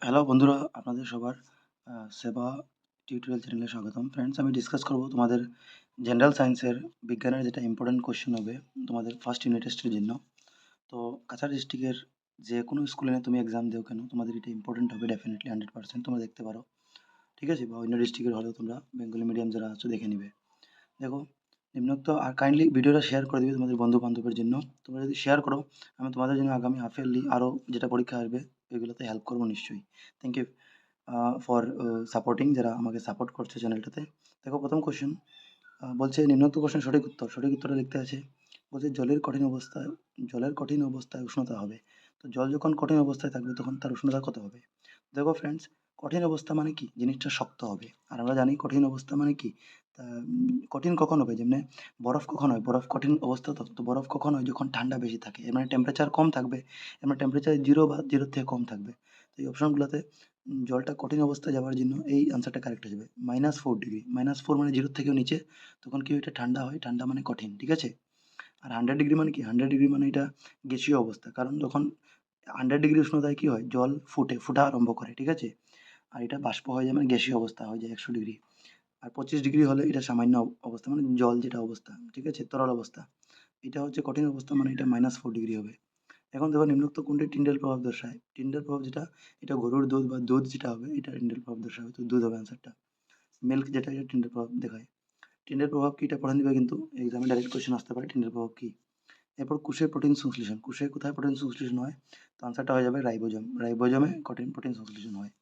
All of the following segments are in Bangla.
হ্যালো বন্ধুরা, আপনাদের সবার সেবা টিউটোরিয়াল চ্যানেলে স্বাগতম। ফ্রেন্ডস, আমি ডিসকাস করব তোমাদের জেনারেল সায়েন্সের বিজ্ঞানের যেটা ইম্পর্টেন্ট কোয়েশ্চেন হবে তোমাদের ফার্স্ট ইউনিট টেস্টের জন্য। তো কাছাড় ডিস্ট্রিক্টের যে কোনো স্কুলে তুমি এক্সাম দেও কেন, তোমাদের এটা ইম্পর্টেন্ট হবে ডেফিনেটলি 100%। তোমরা দেখতে পারো, ঠিক আছে? বা অন্য ডিস্ট্রিক্টের হলেও তোমরা বেঙ্গলি মিডিয়াম যারা আছো দেখে নিবে। দেখো, নিম্নোক্ত আর কাইন্ডলি ভিডিওটা শেয়ার করে দিবে তোমাদের বন্ধু বান্ধবের জন্য। তোমরা যদি শেয়ার করো, আমি তোমাদের জন্য আগামী হাফ ইয়ারলি আরও যেটা পরীক্ষা আসবে ওইগুলোতে হেল্প করবো নিশ্চয়ই। থ্যাংক ইউ ফর সাপোর্টিং, যারা আমাকে সাপোর্ট করছে চ্যানেলটাতে। দেখো, প্রথম কোশ্চেন বলছে নিম্নোক্ত প্রশ্নের সঠিক উত্তরটা লিখতে আছে। বলছে জলের কঠিন অবস্থায় উষ্ণতা হবে। তো জল যখন কঠিন অবস্থায় থাকবে তখন তার উষ্ণতা কত হবে? দেখো ফ্রেন্ডস, কঠিন অবস্থা মানে কি? জিনিসটা শক্ত হবে। আর আমরা জানি কঠিন অবস্থা মানে কি? কঠিন কখন হবে? যেমনি বরফ কখন হয়? বরফ কঠিন অবস্থা, তো বরফ কখন হয়? যখন ঠান্ডা বেশি থাকে, এর মানে টেম্পারেচার কম থাকবে। এর মানে টেম্পারেচার 0 বা 0 থেকে কম থাকবে। তো এই অপশনগুলোতে জলটা কঠিন অবস্থায় যাওয়ার জন্য এই আনসারটা কারেক্ট হয়ে যাবে। -4 ডিগ্রি, -4 মানে 0 থেকেও নিচে। তখন কি হয়? এটা ঠান্ডা হয়, ঠান্ডা মানে কঠিন, ঠিক আছে? আর 100 ডিগ্রি মানে কি? 100 ডিগ্রি মানে এটা গ্যাসীয় অবস্থা। কারণ যখন 100 ডিগ্রি উষ্ণতায় কি হয়? জল ফুটা আরম্ভ করে, ঠিক আছে? আর এটা বাষ্প হয়ে যায়, মানে গ্যাসীয় অবস্থা হয়ে যায় 100 ডিগ্রি। আর 25 ডিগ্রি হলে এটা সামান্য অবস্থা, মানে জল যেটা অবস্থা, ঠিক আছে? তরল অবস্থা। এটা হচ্ছে কঠিন অবস্থা, মানে এটা -4 ডিগ্রি হবে। এখন দেখো, নিম্নোক্ত কোনটি টিন্ডাল প্রভাব দর্শায়? টিন্ডাল প্রভাব যেটা, এটা গরুর দুধ বা দুধ যেটা হবে, এটা টিন্ডাল প্রভাব দর্শাবে। তো দুধ হবে অ্যান্সারটা। মিল্ক যেটা, এটা টিন্ডাল প্রভাব দেখায়। টিন্ডাল প্রভাব কি? এটা পড়ে নিবে, কিন্তু এক্সামে ডাইরেক্ট কোয়েশ্চেন আসতে পারে টিন্ডাল প্রভাব কি। এরপর কোষের প্রোটিন সংশ্লেষণ। কোষে কোথায় প্রোটিন সংশ্লেষণ হয়? তো আনসারটা হয়ে যাবে রাইবোজোম। রাইবোজোমে প্রোটিন সংশ্লেষণ হয়।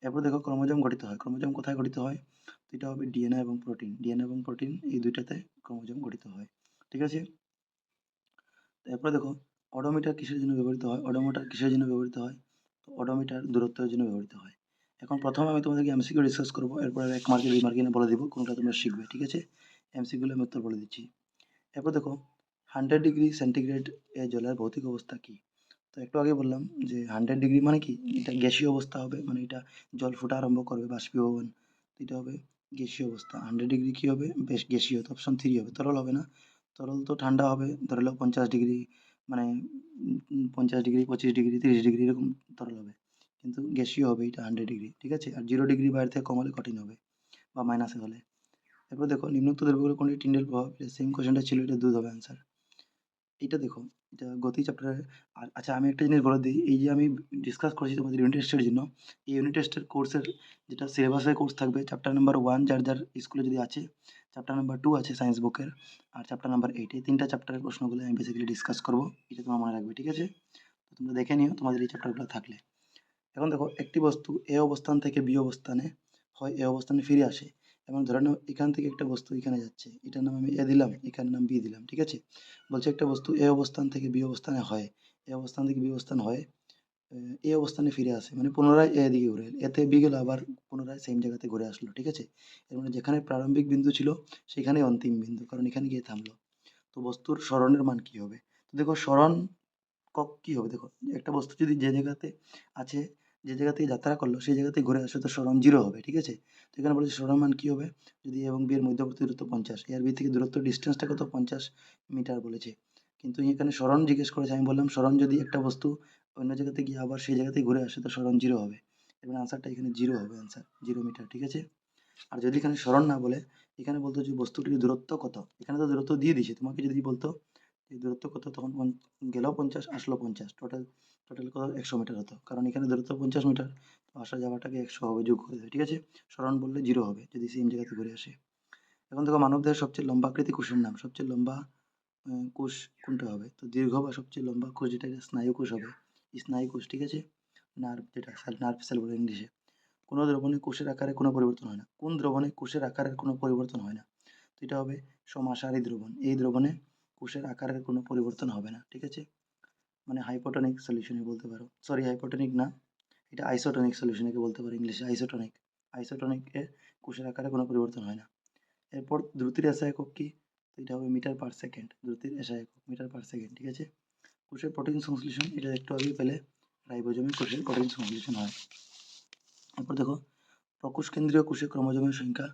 এরপর দেখো, ক্রোমোজোম গঠিত হয়। ক্রোমোজোম কোথায় গঠিত হয়? তো এটা হবে ডিএনএ এবং প্রোটিন। ডিএনএ এবং প্রোটিন এই দুইটাতে ক্রোমোজোম গঠিত হয়, ঠিক আছে? এরপরে দেখো, অডোমিটার কিসের জন্য ব্যবহৃত হয়? অডোমিটার কিসের জন্য ব্যবহৃত হয়? তো অডোমিটার দূরত্বের জন্য ব্যবহৃত হয়। এখন প্রথমে আমি তোমাদেরকে এমসিকিউ ডিসকাস করবো, এরপরে 1 মার্কে 2 মার্কে বলে দিব কোনটা তোমরা শিখবে, ঠিক আছে? এমসিকিউ আমি উত্তর বলে দিচ্ছি। এরপর দেখো, 100 ডিগ্রি সেন্টিগ্রেড এ জলের ভৌতিক অবস্থা কি? তো একটু আগে বললাম যে 100 ডিগ্রি মানে কি? এটা গ্যাসীয় অবস্থা হবে, মানে এটা জল ফোটা আরম্ভ করবে, বাষ্পীভবন। তো এটা হবে গ্যাসীয় অবস্থা। 100 ডিগ্রি কি হবে? বেশ গ্যাসীয়। তো অপশন 3 হবে। তরল হবে না। তরল তো ঠান্ডা হবে, ধরে নাও 50 ডিগ্রি, মানে 50 ডিগ্রি, 25 ডিগ্রি, 30 ডিগ্রি এরকম তরল হবে। কিন্তু গ্যাসীয় হবে এটা 100 ডিগ্রি, ঠিক আছে? আর 0 ডিগ্রি বাইরে থেকে কম হলে কঠিন হবে, বা মাইনাসে হলে। এরপর দেখো, নিম্নোক্ত দ্রব্যগুলো কোনটি টিন্ডাল প্রভাব? এটা সেম কোয়েশ্চেনটা ছিল, এটা 2 হবে অ্যান্সার। এইটা দেখো, এটা গতি চ্যাপ্টারে। আর আচ্ছা, আমি একটা জিনিস বলে দিই, এই যে আমি ডিসকাস করেছি তোমাদের ইউনিট টেস্টের জন্য, এই ইউনিট টেস্টের কোর্সের যেটা সিলেবাসের কোর্স থাকবে, চ্যাপ্টার নাম্বার 1 যার স্কুলে যদি আছে, চ্যাপ্টার নাম্বার 2 আছে সায়েন্স বুকের, আর চ্যাপ্টার নাম্বার 8, এই 3টা চ্যাপ্টারের প্রশ্নগুলো আমি বেসিক্যালি ডিসকাস করব। এটা তোমার মনে রাখবে, ঠিক আছে? তো তোমরা দেখে নিও তোমাদের এই চ্যাপ্টারগুলো থাকলে। এখন দেখো, একটি বস্তু এ অবস্থান থেকে বি অবস্থানে হয় এ অবস্থানে ফিরে আসে। এবং ধরে নাও এখান থেকে একটা বস্তু এখানে যাচ্ছে, এটার নাম আমি এ দিলাম, এখানের নাম বি দিলাম, ঠিক আছে? বলছে একটা বস্তু এ অবস্থান থেকে বি অবস্থানে হয়, এ অবস্থান থেকে বি অবস্থান হয়, এ অবস্থানে ফিরে আসে, মানে পুনরায় এ দিকে ঘুরে এলো। এতে বি গেল, আবার পুনরায় সেম জায়গাতে ঘুরে আসলো, ঠিক আছে? এর মানে যেখানে প্রারম্ভিক বিন্দু ছিল সেখানে অন্তিম বিন্দু, কারণ এখানে গিয়ে থামলো। তো বস্তুর সরণের মান কি হবে? তো দেখো, সরণ কি হবে? দেখো, একটা বস্তু যদি যে জায়গাতে আছে, যে জায়গা থেকে যাত্রা করলো সেই জায়গা থেকে ঘুরে আসে, তো সরণ 0 হবে, ঠিক আছে? তো এখানে বলেছে সরণ মান কি হবে? যদি এ এবং বি এর মধ্যবর্তী দূরত্ব 50, এ আর বি থেকে দূরত্ব ডিসটেন্সটা কত? 50 মিটার বলেছে। কিন্তু এখানে সরণ জিজ্ঞেস করেছে, আমি বললাম সরণ যদি একটা বস্তু অন্য জায়গাতে গিয়ে আবার সেই জায়গাতেই ঘুরে আসে, তো সরণ 0 হবে। এবং আনসারটা এখানে 0 হবে, আনসার 0 মিটার, ঠিক আছে? আর যদি এখানে সরণ না বলে, এখানে বলতো যে বস্তুটির দূরত্ব কত, এখানে তো দূরত্ব দিয়ে দিছে। তোমাকে যদি বলতো এই দূরত্ব কত, তখন গেলেও 50, আসলো 50, টোটাল কত? 100 মিটার হতো। কারণ এখানে দূরত্ব 50 মিটার, তো আসা যাওয়াটাকে 100 হবে, যোগ করে দেবে, ঠিক আছে? সরণ বললে 0 হবে যদি সেম জায়গাতে ঘুরে আসে। এখন দেখো, মানবদেহের সবচেয়ে লম্বা আকৃতি কোষের নাম। সবচেয়ে লম্বা কোষ কোনটা হবে? তো দীর্ঘ বা সবচেয়ে লম্বা কোষ যেটা, এটা স্নায়ু কোষ হবে। স্নায়ু কোষ, ঠিক আছে? নার্ভ, যেটা নার্ভ সেল বলে ইংলিশে। কোনো দ্রবণে কোষের আকারে কোনো পরিবর্তন হয় না। কোন দ্রবণে কোষের আকারের কোনো পরিবর্তন হয় না? তো এটা হবে সমাসারী দ্রবণ। এই দ্রবণে কোষের আকারের কোনো পরিবর্তন হবে না, ঠিক আছে? মানে হাইপোটনিক সলিউশনে বলতে পারো, সরি হাইপোটনিক না, এটা আইসোটনিক সলিউশন একে বলতে পারো ইংলিশে। আইসোটনিকে কোষের আকারে কোনো পরিবর্তন হয় না। এরপর দ্রুতির এসআই একক কি? তো এটা হবে মিটার পার সেকেন্ড। দ্রুতির এসআই একক মিটার পার সেকেন্ড, ঠিক আছে? কোষের প্রোটিন সংশ্লেষণ, এটা একটু আগেই পেলে, রাইবোজোমে কোষের প্রোটিন সংশ্লেষণ হয়। এরপর দেখো, প্রকোষ কেন্দ্রীয় কোষে ক্রোমোজোমের সংখ্যা।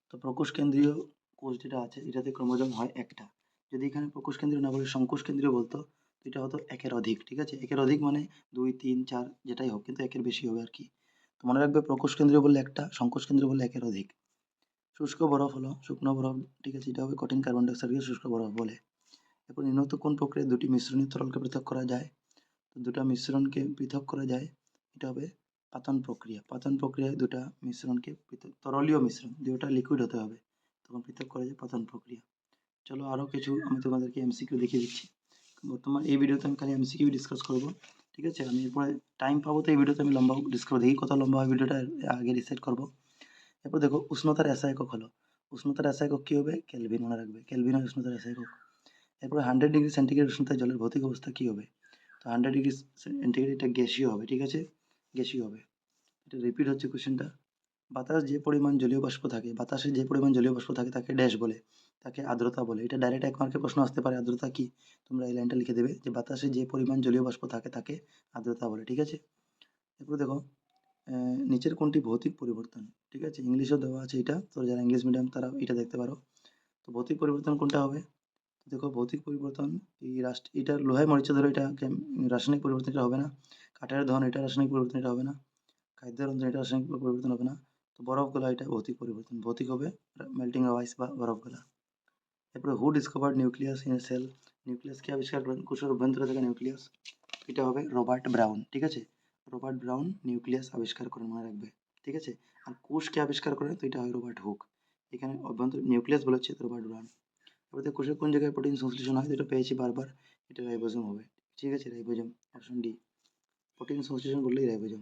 তো প্রকোষ কেন্দ্রীয় কোষ যেটা আছে, এটাতে ক্রোমোজোম হয় একটা। যদি এখানে প্রকোষ কেন্দ্রীয় না বলে সংকোষ কেন্দ্রীয় বলতো, তো এটা হতো একের অধিক, ঠিক আছে? একের অধিক মানে 2, 3, 4 যেটাই হোক, কিন্তু একের বেশি হবে আর কি। তো মনে রাখবে প্রকোষ্ঠ কেন্দ্রীয় বললে একটা, সংকোচ কেন্দ্রীয় বললে একের অধিক। শুষ্ক বরফ হলো শুকনো বরফ, ঠিক আছে, এটা হবে কঠিন কার্বন ডাইঅক্সাইডকে শুষ্ক বরফ বলে। এরপর নিম্নোক্ত কোন প্রক্রিয়ায় দুটি মিশ্রণীয় তরলকে পৃথক করা যায়? তো দুটা মিশ্রণকে পৃথক করা যায়, এটা হবে পাতন প্রক্রিয়া। পাতন প্রক্রিয়ায় দুটা মিশ্রণকে পৃথক, তরলীয় মিশ্রণ যেটা লিকুইড হতে হবে তখন পৃথক করা যায় পাতন প্রক্রিয়া। চলো আরও কিছু আমি তোমাদেরকে এমসিকিউ দেখিয়ে দিচ্ছি। বর্তমান এই ভিডিওতে আমি খালি এমসিকিউ ডিসকাস করব, ঠিক আছে। আমি এরপরে টাইম পাবো তো এই ভিডিওতে আমি লম্বা ডিসকাস করবো, দেখি কত লম্বা হয় ভিডিওটা, আগে ডিসাইড করবো। এরপর দেখো উষ্ণতার এসআই একক হলো, উষ্ণতার এসআই একক কী হবে? কেলভিন, মনে রাখবে কেলভিন হয় উষ্ণতার এসআই একক। এরপরে 100 ডিগ্রি সেন্টিগ্রেড উষ্ণতায় জলের ভৌতিক অবস্থা কী হবে? তো 100 ডিগ্রি সেন্টিগ্রেড এটা গ্যাসীয় হবে, ঠিক আছে, গ্যাসীয় হবে। এটা রিপিট হচ্ছে কোশ্চেনটা। বাতাস যে পরিমাণ জলীয় বাষ্প থাকে, বাতাসে যে পরিমাণ জলীয় বাষ্প থাকে তাকে ড্যাশ বলে, তাকে আর্দ্রতা বলে। এটা ডাইরেক্ট 1 মার্কের প্রশ্ন আসতে পারে, আর্দ্রতা কি? তোমরা এই লাইনটা লিখে দেবে যে বাতাসে যে পরিমাণ জলীয় বাষ্প থাকে তাকে আর্দ্রতা বলে, ঠিক আছে। এরপর দেখো নিচের কোনটি ভৌতিক পরিবর্তন, ঠিক আছে, ইংলিশেও দেওয়া আছে এটা, তো যারা ইংলিশ মিডিয়াম তারা এটা দেখতে পারো। তো ভৌতিক পরিবর্তন কোনটা হবে? দেখো ভৌতিক পরিবর্তন এই এটা লোহায় মরিচা ধরো, এটা রাসায়নিক পরিবর্তন, এটা হবে না। কাঠের ধন, এটা রাসায়নিক পরিবর্তন, এটা হবে না। খাদ্যের রন্ধন, এটা রাসায়নিক পরিবর্তন হবে না। তো বরফ গলা, এটা ভৌতিক পরিবর্তন, ভৌতিক হবে মেল্টিং অফ আইস বা বরফ গলা। এরপরে who discovered nucleus in a cell, nucleus কে আবিষ্কার করেন? কোষের অভ্যন্তরে থাকা নিউক্লিয়াস, এটা হবে রবার্ট ব্রাউন, ঠিক আছে। রবার্ট ব্রাউন নিউক্লিয়াস আবিষ্কার করেন, মনে রাখবে, ঠিক আছে। আর কোষকে আবিষ্কার করেন, তো এটা হয় রবার্ট হুক। এখানে অভ্যন্তর নিউক্লিয়াস বলেছে তো রবার্ট ব্রাউন। এবারে কোষের কোন জায়গায় প্রোটিন সংশ্লেষণ হয়? এটা পেয়েছি বারবার, এটা রাইবোজোম হবে, ঠিক আছে, রাইবোজোম, অপশন ডি। প্রোটিন সংশ্লেষণ করলেই রাইবোজোম।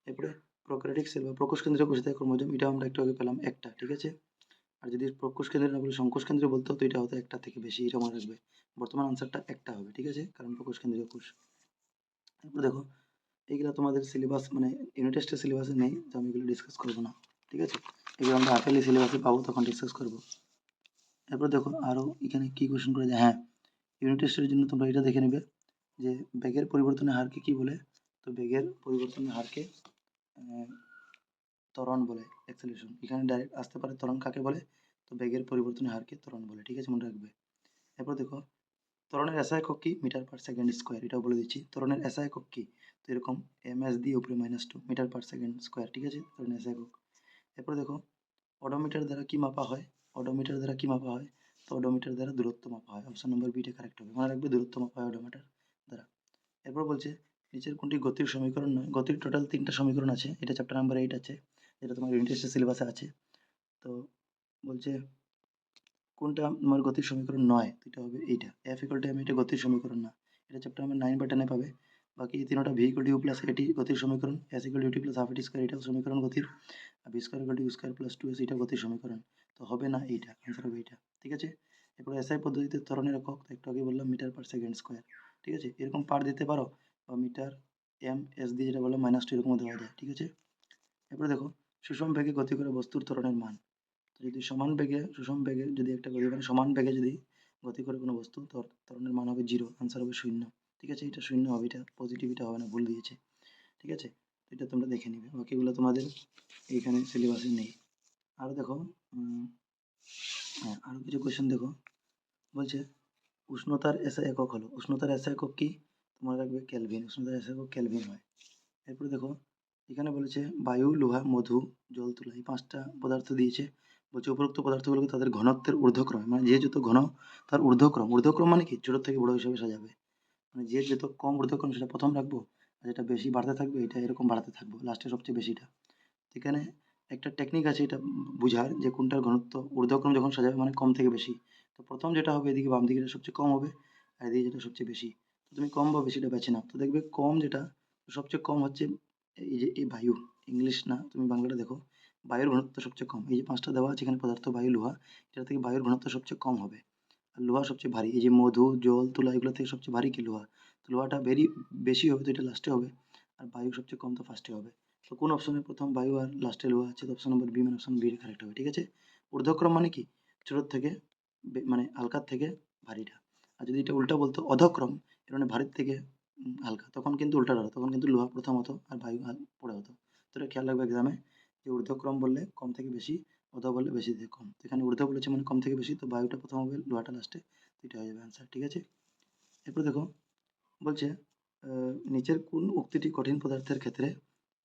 এরপরে প্রোক্যারিওটিক সেল বা প্রকোষ কেন্দ্রীয় কোষে থাকে ক্রোমোজোম, এটা আমরা একটু আগে পেলাম একটা, ঠিক আছে। আর যদি প্রকোষ কেন্দ্রে না বলে সংকোষ কেন্দ্রে বলতো তো এটা হতো একটা থেকে বেশি, এটা মনে রাখবে। বর্তমান আনসারটা একটা হবে, ঠিক আছে, কারণ প্রকোষ কেন্দ্রীয় কোষ। এরপর দেখো এইগুলো তোমাদের সিলেবাস মানে ইউনিট টেস্টের সিলেবাসে নেই, তো আমি এগুলো ডিসকাস করবো না, ঠিক আছে। এগুলো আমরা হাফেলি সিলেবাসে পাবো, তখন ডিসকাস করবো। এরপর দেখো আরও এখানে কী কোশ্চেন করে যায়, হ্যাঁ, ইউনিট টেস্টের জন্য তোমরা এটা দেখে নেবে যে বেগের পরিবর্তনের হারকে কী বলে? তো বেগের পরিবর্তনের হারকে ত্বরণ বলে, অ্যাক্সেলারেশন। এখানে ডাইরেক্ট আসতে পারে ত্বরণ কাকে বলে? তো বেগের পরিবর্তনের হারকে ত্বরণ বলে, ঠিক আছে, মনে রাখবে। এরপর দেখো ত্বরণের এসআই একক কি? মিটার পার সেকেন্ড স্কোয়ার, এটাও বলে দিচ্ছি। ত্বরণের এসআই একক কি? তো এরকম এমএস দিয়ে উপরে -2 মিটার পার সেকেন্ড স্কোয়ার, ঠিক আছে, ত্বরণের এসআই একক। এরপর দেখো অডোমিটার দ্বারা কি মাপা হয়? অডোমিটার দ্বারা কি মাপা হয়? তো অডোমিটার দ্বারা দূরত্ব মাপা হয়, অপশন নম্বর বিটা কারেক্ট হবে, মনে রাখবে, দূরত্ব মাপা হয় অডোমিটার দ্বারা। এরপর বলছে নিচের কোনটি গতির সমীকরণ নয়? গতির টোটাল 3টা সমীকরণ আছে, এটা চ্যাপ্টার নাম্বার 8 আছে, যেটা তোমার ইউনিট টেস্টের সিলেবাসে আছে। তো বলছে কোনটা আমার গতির সমীকরণ নয়? তো এটা হবে এইটা, এফ ইকুয়াল টু এম, এটা গতির সমীকরণ না। এটা চ্যাপ্টার নাম্বার 9 বা 10 এ পাবে। বাকি এই তিনটা v equal to u plus a t গতির সমীকরণ, s equal to u t plus half a t square, এটাও সমীকরণ গতির। আর v square equal to u square plus 2 s, এটা গতির সমীকরণ। তো হবে না এইটা, অ্যান্সার হবে এইটা, ঠিক আছে। এরপর এসআই পদ্ধতিতে ত্বরণের একক, তো একটু আগে বললাম মিটার পার সেকেন্ড স্কয়ার, ঠিক আছে। এরকম পার দিতে পারো বা মিটার এম এস দিয়ে যেটা বললাম -2 এরকমও দেওয়া যায়, ঠিক আছে। এরপরে দেখো সুষম বেগে গতি করে বস্তুর ত্বরণের মান। তো যদি সমান বেগে সুষম বেগে যদি একটা গতি মানে সমান বেগে যদি গতি করে কোনো বস্তু, ত্বরণের মান হবে 0, আনসার হবে 0, ঠিক আছে। এটা 0 হবে, এটা পজিটিভ, এটা হবে না, ভুল দিয়েছে, ঠিক আছে। তো এটা তোমরা দেখে নিবে, বাকিগুলো তোমাদের এইখানে সিলেবাসে নেই। আরও দেখো হ্যাঁ, আরও কিছু কোয়েশ্চেন দেখো। বলছে উষ্ণতার এসআই একক হলো, উষ্ণতার এসআই একক কি? তোমার রাখবে কেলভিন, উষ্ণতার এসআই একক কেলভিন হয়। এরপরে দেখো এখানে বলেছে বায়ু, লোহা, মধু, জল, তুলা, এই 5টা পদার্থ দিয়েছে। বলছে উপরোক্ত পদার্থগুলোকে তাদের ঘনত্বের ঊর্ধ্বক্রমে, মানে যে যত ঘন তার ঊর্ধ্বক্রম, ঊর্ধ্বক্রম মানে কি? ছোট থেকে বড় হিসাবে সাজাবে, মানে যে যত কম ঊর্ধ্বক্রম সেটা প্রথম রাখবো, আর যেটা বেশি বাড়তে থাকবে এটা এরকম বাড়াতে থাকবো, লাস্টে সবচেয়ে বেশিটা। এখানে একটা টেকনিক আছে এটা বুঝার, যে কোনটার ঘনত্ব ঊর্ধ্বক্রম যখন সাজাবে মানে কম থেকে বেশি। তো প্রথম যেটা হবে এদিকে বাম দিকে সবচেয়ে কম হবে, আর এদিকে যেটা সবচেয়ে বেশি। তো তুমি কম বা বেশিটা বেছে নাও, তো দেখবে কম যেটা, সবচেয়ে কম হচ্ছে এই যে এই বায়ু, ইংলিশ না তুমি বাংলাটা দেখো, বায়ুর ঘনত্ব সবচেয়ে কম। এই যে 5টা দেওয়া আছে এখানে পদার্থ বায়ু, লোহা, এটা থেকে বায়ুর ঘনত্ব সবচেয়ে কম হবে। আর লোহা সবচেয়ে ভারী, এই যে মধু, জল, তুলা, এগুলো থেকে সবচেয়ে ভারী কি? লোহা। তো লোহাটা বেশি হবে, তো এটা লাস্টে হবে। আর বায়ু সবচেয়ে কম, তো ফার্স্টে হবে। তো কোন অপশনে প্রথম বায়ু আর লাস্টে লোহা আছে? তো অপশন নম্বর বি, মানে অপশন বি কারেক্ট হবে, ঠিক আছে। ঊর্ধ্বক্রম মানে কি? ছোটোর থেকে মানে হালকার থেকে ভারীটা। আর যদি এটা উল্টা বলতো অধক্রম, এর মানে ভারীর থেকে হালকা, তখন কিন্তু উল্টাটা হতো, তখন কিন্তু লোহা প্রথম হতো আর বায়ু পরে হতো। তো এটা খেয়াল রাখবে এক্সামে, যে ঊর্ধ্বক্রম বললে কম থেকে বেশি, অধ বললে বেশি থেকে কম। তো এখানে ঊর্ধ্ব বলেছে মানে কম থেকে বেশি, তো বায়ুটা প্রথম হবে, লোহাটা লাস্টে, তো এটা হয়ে যাবে অ্যান্সার, ঠিক আছে। এরপর দেখো বলছে নিচের কোন উক্তিটি কঠিন পদার্থের ক্ষেত্রে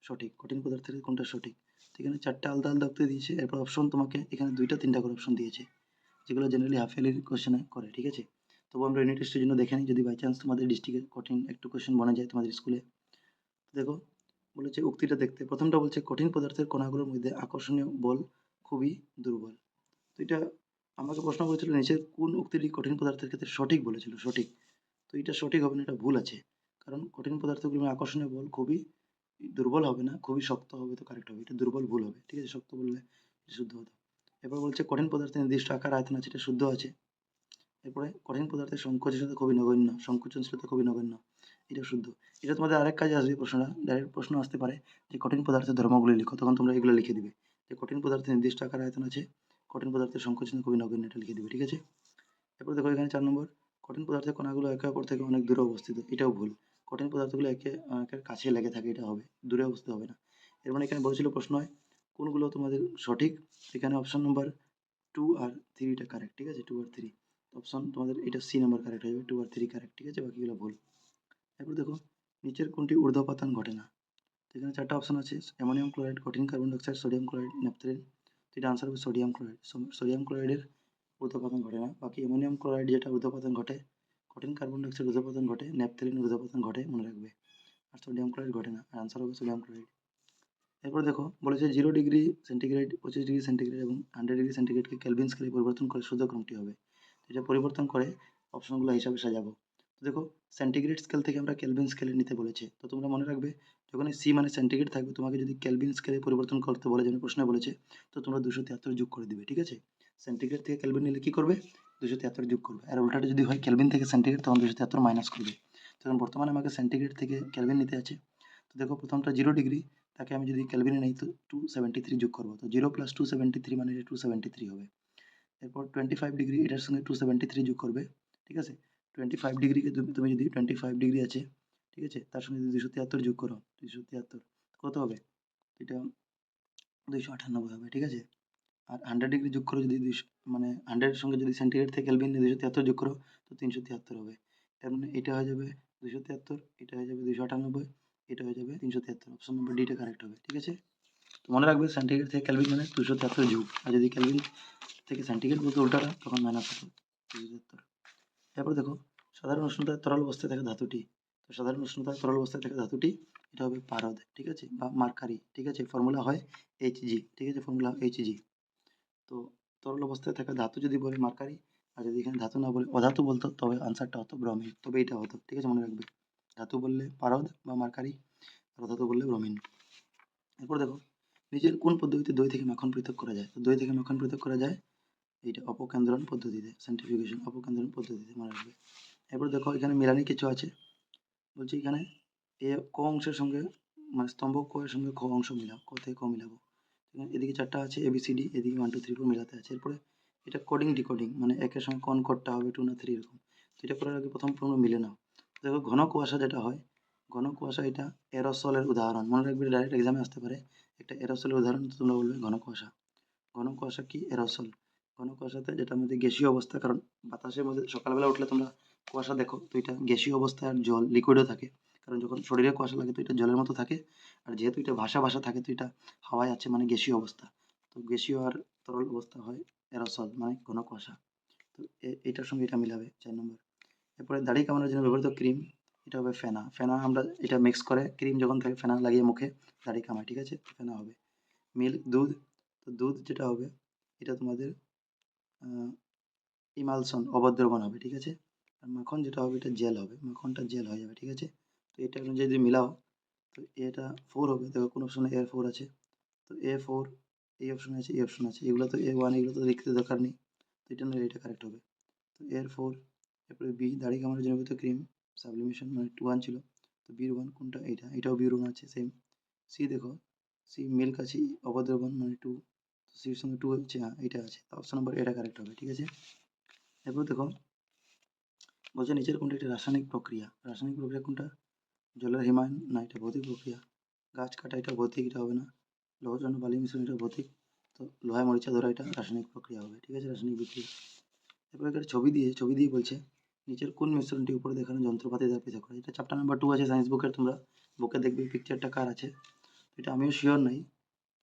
সঠিক, কঠিন পদার্থের কোনটা সঠিক। তো এখানে 4টে আলাদা আলাদা উত্তর দিয়েছে, এরপর অপশন তোমাকে এখানে 2টা 3টা করে অপশন দিয়েছে, যেগুলো জেনারেলি হাফ ইয়ারলি কোশ্চেনে করে, ঠিক আছে। তবু আমরা ইউনিট টেস্টের জন্য দেখে নিই, যদি বাই চান্স তোমাদের ডিস্ট্রিক্টে কঠিন একটু কোশ্চেন বনা যায় তোমাদের স্কুলে। দেখো বলেছে উক্তিটা দেখতে, প্রথমটা বলছে কঠিন পদার্থের কণাগুলোর মধ্যে আকর্ষণীয় বল খুবই দুর্বল। তো এটা আমাকে প্রশ্ন করেছিল নিচের কোন উক্তিটি কঠিন পদার্থের ক্ষেত্রে সঠিক বলেছিল, সঠিক। তো এটা সঠিক হবে না, এটা ভুল আছে। কারণ কঠিন পদার্থগুলোর আকর্ষণীয় বল খুবই দুর্বল হবে না, খুবই শক্ত হবে, তো কারেক্ট হবে। এটা দুর্বল ভুল হবে, ঠিক আছে, শক্ত বললে শুদ্ধ হতো। এরপর বলছে কঠিন পদার্থের নির্দিষ্ট আকার আয়তন আছে, এটা শুদ্ধ আছে। এরপরে কঠিন পদার্থের সংকোচনশীলতা খুবই নগণ্য, সংকোচনশীলতা খুবই নগণ্য, এটা শুদ্ধ। এটা তোমাদের আরেক কাজে আসবে প্রশ্নটা, ডাইরেক্ট প্রশ্ন আসতে পারে যে কঠিন পদার্থের ধর্মগুলি লিখো, তখন তোমরা এগুলো লিখে দিবে যে কঠিন পদার্থের নির্দিষ্ট আকার আয়তন আছে, কঠিন পদার্থের সংকোচন খুবই নগণ্য, এটা লিখে দিবে, ঠিক আছে। এরপর দেখো এখানে 4 নম্বর, কঠিন পদার্থের কণাগুলো একে অপর থেকে অনেক দূরে অবস্থিত, এটাও ভুল। কঠিন পদার্থগুলো একে একের কাছে লেগে থাকে, এটা হবে, দূরে অবস্থিত হবে না। এর মানে এখানে বলেছিল প্রশ্ন হয় কোনগুলো তোমাদের সঠিক, এখানে অপশন নম্বর 2 আর 3টা কারেক্ট, ঠিক আছে, 2 আর 3 অপশন তোমাদের, এটা সি নাম্বার কারেক্ট হয়ে যাবে, 2 আর 3 কারেক্ট, ঠিক আছে, বাকিগুলো ভুল। এরপর দেখো নিচের কোনটি ঊর্ধ্বপাতন ঘটে না। তো এখানে 4টা অপশন আছে, অ্যামোনিয়াম ক্লোরাইড, কঠিন carbon dioxide, sodium chloride, naphthalene. তো এটা আনসার হবে সোডিয়াম ক্লোরাইড। সোডিয়াম ক্লোরাইডের ঊর্ধ্বপাতন ঘটে না, বাকি অ্যামোনিয়াম ক্লোরাইড যেটা ঊর্ধ্বপাতন ঘটে, কঠিন কার্বন ডাইঅক্সাইড ঊর্ধ্বপাতন ঘটে, ন্যাপথলিন ঊর্ধ্বপাতন ঘটে, মনে রাখবে। আর সোডিয়াম ক্লোরাইড ঘটে না, আর আনসার হবে সোডিয়াম ক্লোরাইড। এরপর দেখো বলেছে 0 ডিগ্রি সেন্টিগ্রেড, 25 ডিগ্রি সেন্টিগ্রেড এবং 100 ডিগ্রি সেন্টিগ্রেডকে কেলভিন স্কেলে পরিবর্তন করে শুদ্ধ ক্রমটি হবে। এটা পরিবর্তন করে অপশনগুলো হিসাবে সাজাবো। তো দেখো সেন্টিগ্রেড স্কেল থেকে আমরা কেলভিন স্কেলে নিতে বলেছে, তো তোমরা মনে রাখবে যখন সি মানে সেন্টিগ্রেড থাকবে, তোমাকে যদি কেলভিন স্কেলে পরিবর্তন করতে বলে, যেমন প্রশ্নে বলেছে, তো তোমরা 273 যোগ করে দিবে, ঠিক আছে। সেন্টিগ্রেড থেকে কেলভিন নিলে কি করবে, 273 যোগ করবে, আর উল্টাটা যদি হয় কেলভিন থেকে সেন্টিগ্রেড, তখন 273 মাইনাস করবে। তখন বর্তমানে আমাকে সেন্টিগ্রেড থেকে কেলভিন নিতে আছে। তো দেখো প্রথমটা 0 ডিগ্রি, তাকে আমি যদি কেলভিনে নেই তো 273 যোগ করবো, তো 0 প্লাস 273 মানে 273 হবে। এরপর 25 ডিগ্রি, এটার সঙ্গে 273 যোগ করবে, ঠিক আছে। 25 ডিগ্রিকে তুমি যদি 25 ডিগ্রি আছে, ঠিক আছে, তার সঙ্গে যদি 273 যোগ করো, 273 কত হবে, এটা 298 হবে, ঠিক আছে। আর 100 ডিগ্রি যোগ করো যদি 200, মানে 100 এর সঙ্গে যদি সেন্টিগ্রেড থেকে কেলভিন 273 যোগ করো, তো 373 হবে। তার মানে এটা হয়ে যাবে 273, এটা হয়ে যাবে 298, এটা হয়ে যাবে 373, অপশন নম্বর ডিটা কারেক্ট হবে, ঠিক আছে। তো মনে রাখবে সেন্টিগ্রেড থেকে কেলভিন মানে 273 যোগ, আর যদি কেলভিন থেকে সেন্টিগ্রেড বলতে উল্টাটা, তখন মাইনাস হতো 273। এরপর দেখো সাধারণ উষ্ণতায় তরল অবস্থায় থাকা ধাতুটি, তো সাধারণ উষ্ণতায় তরল অবস্থায় থাকা ধাতুটি এটা হবে পারদ, ঠিক আছে, বা মার্কারি, ঠিক আছে, ফর্মুলা হয় Hg, ঠিক আছে, ফর্মুলা Hg। তো তরল অবস্থায় থাকা ধাতু যদি বলে মার্কারি, আর যদি এখানে ধাতু না বলে অধাতু বলতো, তবে আনসারটা হতো ব্রোমিন, তবে এটা হতো, ঠিক আছে, মনে রাখবে। ধাতু বললে পারদ বা মার্কারি, আর অধাতু বললে ব্রোমিন। এরপর দেখো নিচের কোন পদ্ধতিতে দই থেকে মাখন পৃথক করা যায়, তো দই থেকে মাখন পৃথক করা যায় এইটা অপকেন্দ্রণ পদ্ধতিতে, সেন্ট্রিফিউগেশন অপকেন্দ্রণ পদ্ধতিতে, মনে রাখবে। এরপর দেখো এখানে মেলানি কিছু আছে, বলছি এখানে ক অংশের সঙ্গে, মানে স্তম্ভ ক এর সঙ্গে খ অংশ মিলাও, ক থেকে ক মিলাবো। এদিকে 4টা আছে ABCD, এদিকে 1 2 3 4 মিলাতে আছে। এরপরে এটা কোডিং ডিকোডিং, মানে একের সঙ্গে কোন কোডটা হবে 2 না 3 এরকম। তো এটা করার আগে প্রথম তোমরা মিলে নাও। দেখো ঘন কুয়াশা যেটা হয়, ঘন কুয়াশা এটা এরোসলের উদাহরণ, মনে রাখবে, ডাইরেক্ট এক্সামে আসতে পারে। একটা এরোসলের উদাহরণ তোমরা বলবে ঘন কুয়াশা। ঘন কুয়াশা কি, এরোসল। ঘন কুয়াশাতে যেটার মধ্যে গ্যাসীয় অবস্থা, কারণ বাতাসের মধ্যে সকালবেলা উঠলে তোমরা কুয়াশা দেখো, তো এটা গ্যাসীয় অবস্থায় আর জল লিকুইডও থাকে, কারণ যখন শরীরে কুয়াশা লাগে তো এটা জলের মতো থাকে, আর যেহেতু এটা ভাসা ভাসা থাকে, তো এটা হাওয়ায় আছে, মানে গ্যাসীয় অবস্থা। তো গ্যাসীয় আর তরল অবস্থা হয় এরোসল, মানে ঘন কুয়াশা। তো এটার সঙ্গে এটা মিলাবে 4 নম্বর। এরপরে দাড়ি কামানোর জন্য ব্যবহৃত ক্রিম, এটা হবে ফেনা। ফেনা আমরা এটা মিক্স করে ক্রিম যখন থাকে, ফেনা লাগিয়ে মুখে দাড়ি কামায়, ঠিক আছে, ফেনা হবে। মিল্ক দুধ, তো দুধ যেটা হবে এটা তোমাদের ইমালশন অবদ্রবণ হবে, ঠিক আছে। আর মাখন যেটা হবে এটা জেল হবে, মাখনটা জেল হয়ে যাবে, ঠিক আছে। তো এটা যদি মিলাও, তো এটা 4 হবে, দেখো কোন অপশনে A4 আছে, তো A4, এই অপশনে আছে, এই অপশন আছে, এগুলো তো A1, এগুলো তো লিখতে দরকার নেই, তো এটা নিলে এটা কারেক্ট হবে। তো A4, এরপরে বি দাড়ি কামানোর জন্য ব্যবহৃত ক্রিম সাবলিমেশন, মানে 2 1 ছিল, তো বির 1 কোনটা, এইটা, এটাও বির 1 আছে সেম। সি দেখো, সি মিল্ক আছে, অবদ্রবণ মানে 2, সির সঙ্গে 2 হচ্ছে, হ্যাঁ এটা আছে, অপশন নম্বর এটা কারেক্ট হবে, ঠিক আছে। এরপর দেখো বলছে নিচের কোনটা একটি রাসায়নিক প্রক্রিয়া, রাসায়নিক প্রক্রিয়া কোনটা, জলের হিমায়ন না, এটা ভৌতিক প্রক্রিয়া। গাছ কাটা এটা ভৌতিক, এটা হবে না। লৌহচূর্ণ বালি মিশ্রণ এটা ভৌতিক, তো লোহায় মরিচা ধরা এটা রাসায়নিক প্রক্রিয়া হবে, ঠিক আছে, রাসায়নিক বিক্রিয়া। এরপর একটা ছবি দিয়ে বলছে নিচের কোন মিশ্রণটি উপরে দেখানো যন্ত্রপাতি দ্বারা পৃথক করা, এটা চ্যাপ্টার নাম্বার 2 আছে সায়েন্স বুকের, তোমরা বুকে দেখবে পিকচারটা কার আছে। এটা আমিও শিওর নাই,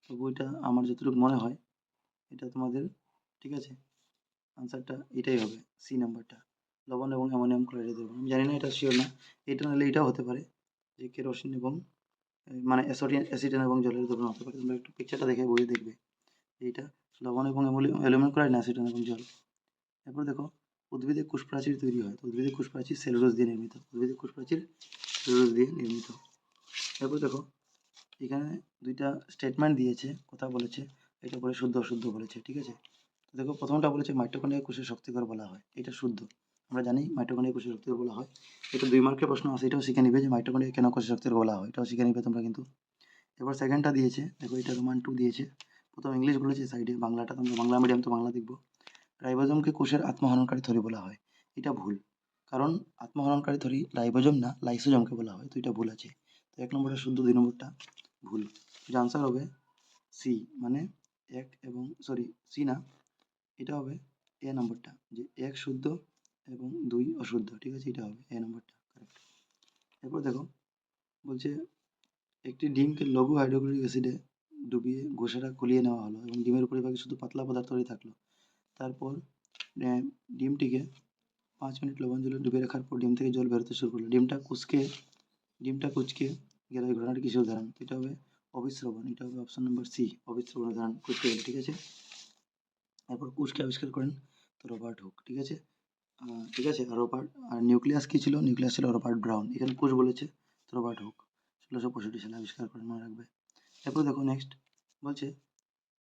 তবু এটা আমার যতটুকু মনে হয় এটা তোমাদের, ঠিক আছে, আনসারটা এটাই হবে, সি নাম্বারটা, লবণ এবং অ্যামোনিয়াম ক্লোরাইডের দ্রবণ। আমি জানি না, এটা শিওর না, এটা নাহলে এটাও হতে পারে যে কেরোসিন এবং মানে অ্যাসিটেন এবং জলের দ্রবণ হতে পারে। তোমরা একটু পিকচারটা দেখে বইয়ে দেখবে এইটা লবণ এবং অ্যালুমিনিয়াম ক্লোরাইড না, অ্যাসিটেন এবং জল। এরপর দেখো উদ্ভিদে কোষপ্রাচীর তৈরি হয়, তো উদ্ভিদের কোষপ্রাচীর সেলুলোজ দিয়ে নির্মিত, উদ্ভিদের কোষপ্রাচীর সেলুলোজ দিয়ে নির্মিত। এরপর দেখো এখানে দুইটা স্টেটমেন্ট দিয়েছে, কথা বলেছে, এটা বলে শুদ্ধ অশুদ্ধ বলেছে, ঠিক আছে। তো দেখো প্রথমটা বলেছে মাইটোকন্ড্রিয়া কোষের শক্তিকর বলা হয়, এটা শুদ্ধ, আমরা জানি মাইটোকন্ড্রিয়া কোষের শক্তিকর বলা হয়। এটা 2 মার্কের প্রশ্ন আছে, এটাও শিখে নিবে যে মাইটোকন্ড্রিয়া কেন কোষের শক্তিকর বলা হয়, এটাও শিখে নিবে তোমরা কিন্তু। এবার সেকেন্ডটা দিয়েছে, দেখো এটা রোমান 2 দিয়েছে, প্রথম ইংলিশ বলেছে সাইডে, বাংলাটা তোমরা বাংলা মিডিয়াম তো বাংলা দেখবো। রাইবোজোমকে কোষের আত্মহননকারী থলি বলা হয়, এটা ভুল, কারণ আত্মহননকারী থলি রাইবোজোম না, লাইসোজোমকে বলা হয়, তো এটা ভুল আছে। তো 1 নম্বরটা শুদ্ধ, 2 নম্বরটা ভুল। যে আনসার হবে সি, মানে 1 এবং সি না, এটা হবে এ নম্বরটা, যে 1 শুদ্ধ এবং 2 অশুদ্ধ, ঠিক আছে, এটা হবে এ নম্বরটা কারেক্ট। এরপর দেখো বলছে একটি ডিমকে লঘু হাইড্রোক্লোরিক অ্যাসিডে ডুবিয়ে ঘষেরা গলিয়ে নেওয়া হলো এবং ডিমের উপরিভাগে শুধু পাতলা পদার্থই থাকলো। তারপর ডিমটিকে 5 মিনিট লবণ জলে ডুবিয়ে রাখার পর ডিম থেকে জল বেরোতে শুরু করলো। ডিমটা কুঁচকে গেল, এই ঘটনাটি কিসের উদাহরণ? এটা হবে অবিস্রবণ, এটা হবে অপশন নাম্বার সি, অবিস্রবণ উদাহরণ, কুঁচকে গেলে, ঠিক আছে। এরপর কোষকে আবিষ্কার করেন তো রবার্ট হুক, ঠিক আছে। ঠিক আছে, আর নিউক্লিয়াস কি ছিল? নিউক্লিয়াস ছিল রবার্ট ব্রাউন, এখানে কোষ বলেছে তো রবার্ট হুক 1665 সালে আবিষ্কার করেন, মনে রাখবে। এরপর দেখো নেক্সট বলছে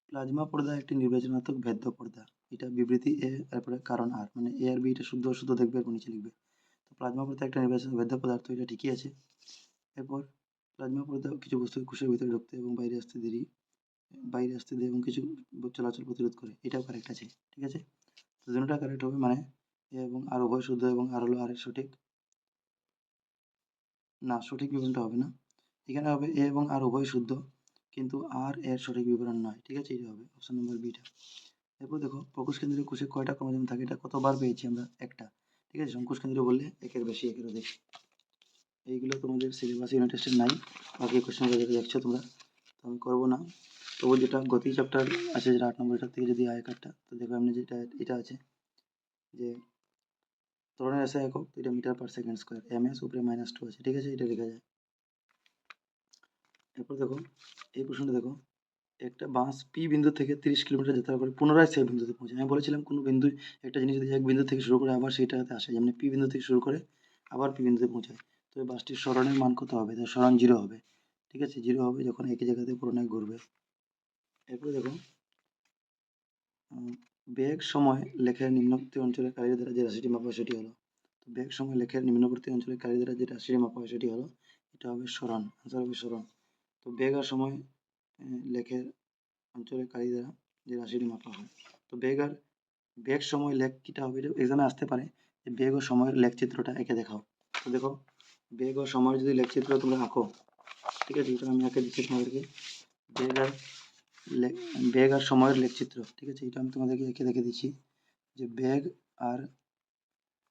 প্লাজমা পর্দা একটি নির্বাচনাত্মক ভেদ্য পর্দা, এটা বিবৃতি এ, তারপরে কারণ আর, মানে এ আর বি এটা শুদ্ধ অশুদ্ধ দেখবে, এরপর নিচে লিখবে। তো প্লাজমা পর্দা একটা নির্বাচনাত্মক ভেদ্য পদার্থ, এটা ঠিকই আছে। এরপর প্লাজমা পর্দা কিছু বস্তু কোষের ভিতরে ঢুকতে এবং বাইরে আসতে দেয় এবং কিছু চলাচল প্রতিরোধ করে, এটাও কারেক্ট আছে, ঠিক আছে। তো দুটোটা কারেক্ট হবে, মানে এ এবং আর উভয় শুদ্ধ এবং আর হলো আর এর সঠিক না, সঠিক বিবরণটা হবে না, এখানে হবে এ এবং আর উভয় শুদ্ধ কিন্তু আর এর সঠিক বিবরণ নয়, ঠিক আছে, এটা হবে অপশন নম্বর বিটা। এরপর দেখো প্রকোষ কেন্দ্রীয় কোষে কয়টা ক্রোমোজোম থাকে? এটা কতবার পেয়েছি আমরা? একটা, ঠিক আছে। সংকোষ কেন্দ্রীয় বললে একের বেশি, একের অধিক। এইগুলো তোমাদের সিলেবাস ইউনিট টেস্টে নাই, বাকি কোশ্চেন যেটা দেখছো তোমরা, তো আমি করবো না। তবু যেটা গতি চ্যাপ্টার আছে, যেটা 8 নম্বর, এটার থেকে যদি আয় কার্ডটা, তো দেখো এমনি যেটা এটা আছে যে ত্বরণের এসআই একক, এটা metre per second square, MS উপরে -2 আছে, ঠিক আছে, এটা লেখা যায়। এরপর দেখো এই প্রশ্নটা দেখো, একটা বাস পি বিন্দু থেকে 30 কিলোমিটার যাত্রা করে পুনরায় সেই বিন্দুতে পৌঁছায়। আমি বলেছিলাম কোনো বিন্দু, একটা জিনিস যদি এক বিন্দু থেকে শুরু করে আবার সেইটাতে আসে, যেমন পি বিন্দু থেকে শুরু করে আবার পি বিন্দুতে পৌঁছায়, তো এই বাসটির সরণের মান কত হবে? তো সরণ 0 হবে, ঠিক আছে, 0 হবে যখন একই জায়গাতে পুরোনায় ঘুরবে। এরপরে দেখো বেগ সময় লেখের নিম্নবর্তী অঞ্চলের কালির দ্বারা যে রাশিটি মাপা হয় সেটি হলো, তো বেগ সময় লেখের নিম্নবর্তী অঞ্চলের কালির দ্বারা যে রাশিটি মাপা হয় সেটি হলো, এটা হবে সরণ, আনসার হবে সরণ। তো বেগ আর সময় লেখের অঞ্চলের কালি দ্বারা যে রাশিটি মাপা হয়, তো বেগ সময় লেখ কিটা হবে, এটা এক্সামে আসতে পারে যে বেগ ও সময়ের লেখ চিত্রটা এঁকে দেখাও। তো দেখো বেগ ও সময়ের যদি লেখ চিত্র তোমরা আঁকো, ঠিক আছে, এটা আমি এঁকে দিচ্ছি তোমাদেরকে, বেগ আর বেগ আর সময়ের লেখ চিত্র, ঠিক আছে, এটা আমি তোমাদেরকে এঁকে দেখে দিচ্ছি যে বেগ আর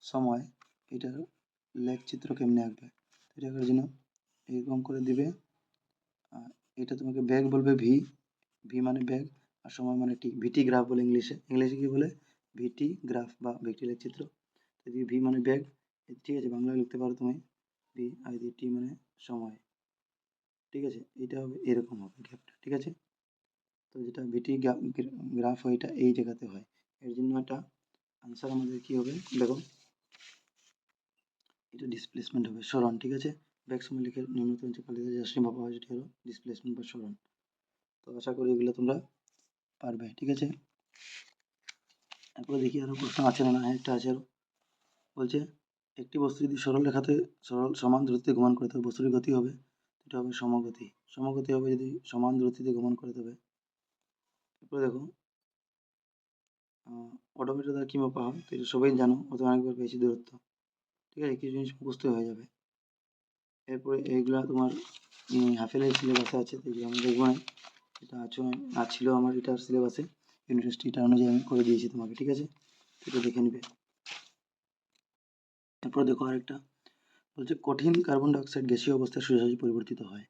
সময় এটার লেখ চিত্র কেমনে আঁকবে। এটা আঁকার জন্য এরকম করে দিবে, এটা তোমাকে বেগ বলবে ভি, ভি মানে বেগ, আর সময় মানে টি, ভিটি গ্রাফ বলে ইংলিশে, ইংলিশে কি বলে? ভিটি গ্রাফ বা ভিটি লেখচিত্র। যদি ভি মানে বেগ, ঠিক আছে, বাংলায় লিখতে পারো তুমি ভি, আর যদি টি মানে সময়, ঠিক আছে, এটা হবে এরকম হবে গ্রাফটা, ঠিক আছে। তো যেটা ভিটি গ্রাফ হয় এটা এই জায়গাতে হয়, এর জন্য এটা আনসার আমাদের কি হবে দেখো, এটা ডিসপ্লেসমেন্ট হবে, সরণ, ঠিক আছে। বেগ সময় লিখে নিম্নতম যে কালিতে যে রাশি মাপা হয় সেটি হলো ডিসপ্লেসমেন্ট বা সরণ। তো আশা করি এগুলো তোমরা পারবে, ঠিক আছে। তারপরে দেখি আরো প্রশ্ন আছে না, হ্যাঁ একটা আছে আরো, বলছে একটি বস্তু যদি সমান দূরত্বে গমন করে তবে বস্তুটির গতি হবে, এটা হবে সমগতি, সমগতি হবে যদি সমান দূরত্বে গমন করে তবে। তারপরে দেখো অডোমিটার দ্বারা কি মাপা হয়? তো এটা সবাই জানো, অত অনেকবার পেয়েছি দূরত্ব, ঠিক আছে, কিছু জিনিস মুখস্থ হয়ে যাবে। এরপরে এইগুলা তোমার হাফেলের সিলেবাসে আছে, তো এগুলো আমি দেখবো না, এটা ছিল আমার এটার সিলেবাসে, ইউনিভার্সিটি এটা অনুযায়ী আমি করে দিয়েছি তোমাকে, ঠিক আছে, এটা দেখে নিবে। তারপর দেখো আরেকটা বলছে কঠিন কার্বন ডাইঅক্সাইড গ্যাসীয় অবস্থায় সোজাসুজি পরিবর্তিত হয়,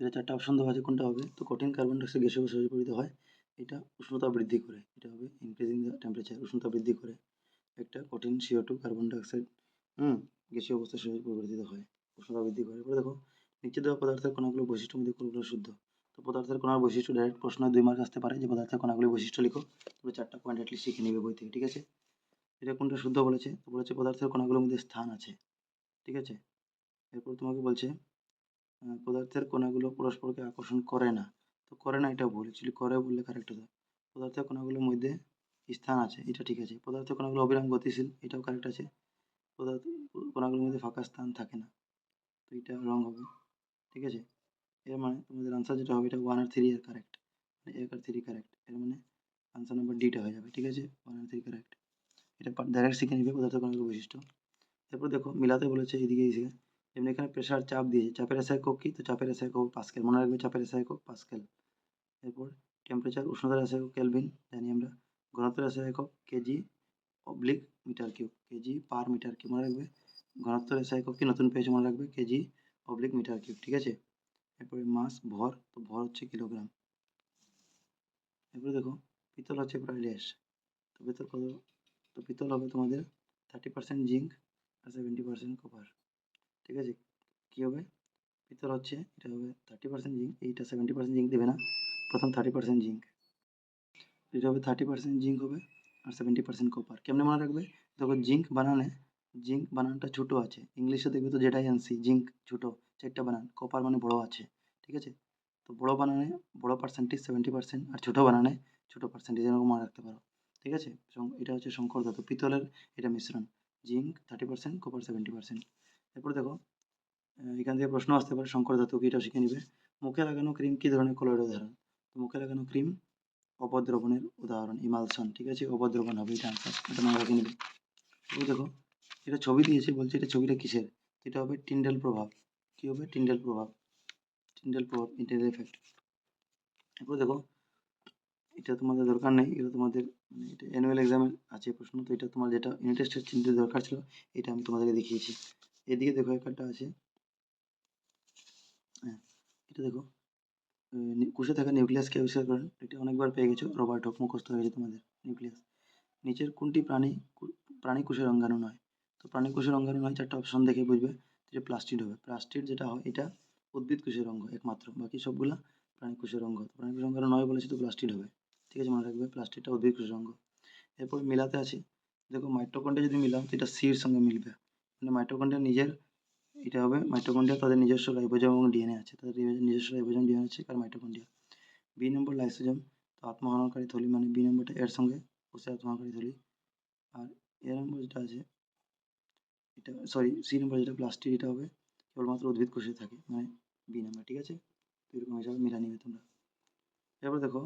এটা 4টা অপশন দেওয়া আছে, কোনটা হবে? তো কঠিন কার্বন ডাইঅক্সাইড গ্যাসীয় অবস্থায় পরিণত হয়, এটা উষ্ণতা বৃদ্ধি করে, এটা হবে ইনক্রিজিং দ্য টেম্পারেচার, উষ্ণতা বৃদ্ধি করে। একটা কঠিন CO2 কার্বন ডাইঅক্সাইড গ্যাসীয় অবস্থায় সহজে পরিবর্তিত হয়, উষ্ণতা বৃদ্ধি করে। এরপরে দেখো, নিচে দেওয়া পদার্থের কণাগুলোর বৈশিষ্ট্যের মধ্যে কোনগুলো শুদ্ধ? তো পদার্থের কণার বৈশিষ্ট্য ডাইরেক্ট প্রশ্ন 2 মার্ক আসতে পারে, যে পদার্থের কণাগুলির বৈশিষ্ট্য লিখো। তবে 4টা পয়েন্ট অ্যাটলিস্ট শিখে নিবে বই থেকে, ঠিক আছে? এটা কোনটা শুদ্ধ বলেছে? তো বলেছে পদার্থের কণাগুলোর মধ্যে স্থান আছে, ঠিক আছে? এরপর তোমাকে বলছে পদার্থের কণাগুলো পরস্পরকে আকর্ষণ করে না। তো করে না এটা ভুল, অ্যাকচুয়ালি করে বললে কারেক্ট হতো। পদার্থের কণাগুলোর মধ্যে স্থান আছে, এটা ঠিক আছে। পদার্থের কণাগুলো অবিরাম গতিশীল, এটাও কারেক্ট আছে। পদার্থ কণাগুলোর মধ্যে ফাঁকা স্থান থাকে না, তো এটা রং হবে, ঠিক আছে? এর মানে তোমাদের আনসার যেটা হবে, এটা 1 আর 3 এর কারেক্ট, মানে 1 আর 3 কারেক্ট। এর মানে আনসার নাম্বার ডিটা হয়ে যাবে, ঠিক আছে? 1 আর 3 কারেক্ট। এটা ডাইরেক্ট শিখে নিবে পদার্থের কণাগুলোর বৈশিষ্ট্য। এরপর দেখো মিলাতে বলেছে এদিকে এদিকে, যেমন এখানে প্রেসার চাপ দিয়েছে, চাপের এসআই একক কি? তো চাপের এসআই একক পাস্কেল, মনে রাখবে চাপের এসআই একক পাস্কেল। এরপর টেম্পারেচার উষ্ণতার এসআই একক কেলভিন, জানি আমরা। ঘনত্বের এসআই একক kg oblique metre cube, kg per metre cube, মনে রাখবে। ঘনত্বের এসআই একক কি নতুন পেয়েছে, মনে রাখবে কেজি অবলিক মিটার কিউব, ঠিক আছে? এরপরে মাস ভর, তো ভর হচ্ছে কিলোগ্রাম। এরপরে দেখো পিতল হচ্ছে প্রায় লেস, তো পিতল কত? তো পিতল হবে তোমাদের 30% জিঙ্ক আর 70% কপার, ঠিক আছে? কী হবে? পিতল হচ্ছে, এটা হবে 30% জিঙ্ক, এইটা 70% জিঙ্ক দেবে না, প্রথম 30% জিঙ্ক, এটা হবে 30% জিঙ্ক হবে আর 70% কপার। কেমনে মনে রাখবে? দেখো জিঙ্ক বানানটা ছোটো আছে, ইংলিশে দেখবে তো যেটাই আনছি জিঙ্ক ছোটো, 4টা বানান, কপার মানে বড় আছে, ঠিক আছে? তো বড় বানানে বড় পার্সেন্টেজ 70% আর ছোটো বানানে ছোটো পার্সেন্টেজ, এরকম মনে রাখতে পারো, ঠিক আছে? এটা হচ্ছে সংকর ধাতু, পিতলের এটা মিশ্রণ, জিঙ্ক 30%, কপার 70%। এরপর দেখো এখান থেকে প্রশ্ন আসতে পারে সংকর ধাতু কি, এটাও শিখে নিবে। মুখে লাগানো ক্রিম কি ধরনের কলয়েড উদাহরণ? তো মুখে লাগানো ক্রিম অপদ্রবণের উদাহরণ, ইমালশন, ঠিক আছে? অপদ্রবণ হবে এটা আনসার, এটা মনে রেখে নিবে। এবার দেখো এটা ছবি দিয়েছে, বলছে এটা ছবিটা কিসের? এটা হবে টিন্ডেল প্রভাব, কি হবে? টিন্ডেল প্রভাব, টিন্ডেল প্রভাব, টিন্ডেল এফেক্ট। এরপর দেখো এটা তোমাদের দরকার নেই, এটা তোমাদের মানে এটা অ্যানুয়াল এক্সামে আছে প্রশ্ন, তো এটা তোমার যেটা ইউনিট টেস্টের চিনতে দরকার ছিল, এটা আমি তোমাদেরকে দেখিয়েছি। এদিকে দেখো একটা আছে, হ্যাঁ এটা দেখো কোষে থাকা নিউক্লিয়াসকে আবিষ্কার করেন, এটা অনেকবার পেয়ে গেছো, রবার্ট হক, মুখস্থ হয়ে গেছে তোমাদের নিউক্লিয়াস। নিচের কোনটি প্রাণী কোষের অঙ্গাণু নয়? তো প্রাণী কোষের অঙ্গাণু নয়, 4টা অপশন দেখে বুঝবে যে প্লাস্টিড হবে। প্লাস্টিড যেটা হয় এটা উদ্ভিদ কোষের অঙ্গ একমাত্র, বাকি সবগুলা প্রাণী কোষের অঙ্গ। তো প্রাণী কোষের অঙ্গাণু নয় বলেছে, তো প্লাস্টিড হবে, ঠিক আছে? মনে রাখবে প্লাস্টিডটা উদ্ভিদ কোষের অঙ্গ। এরপর মিলাতে আছে, দেখো মাইটোকন্ড্রিয়া যদি মিলাও তো এটা সির সঙ্গে মিলবে, মানে মাইটোকন্ড্রিয়া নিজের, এটা হবে মাইটোকন্ড্রিয়া, তাদের নিজস্ব রাইবোজোম এবং ডিএনএ আছে, তাদের নিজস্ব রাইবোজোম ডিএনএ আছে কার? মাইটোকন্ড্রিয়া। বি নম্বর লাইসোজোম, তো আত্মহননকারী থলি, মানে বি নম্বরটা এর সঙ্গে কোষে আত্মহননকারী থলি। আর এ নম্বর যেটা আছে, এটা সরি সি নম্বর যেটা প্লাস্টিড, এটা হবে কেবলমাত্র উদ্ভিদ কোষে থাকে, মানে বি নাম্বার, ঠিক আছে? তো এরকম হিসাবে মিলা নিবে তোমরা। এবার দেখো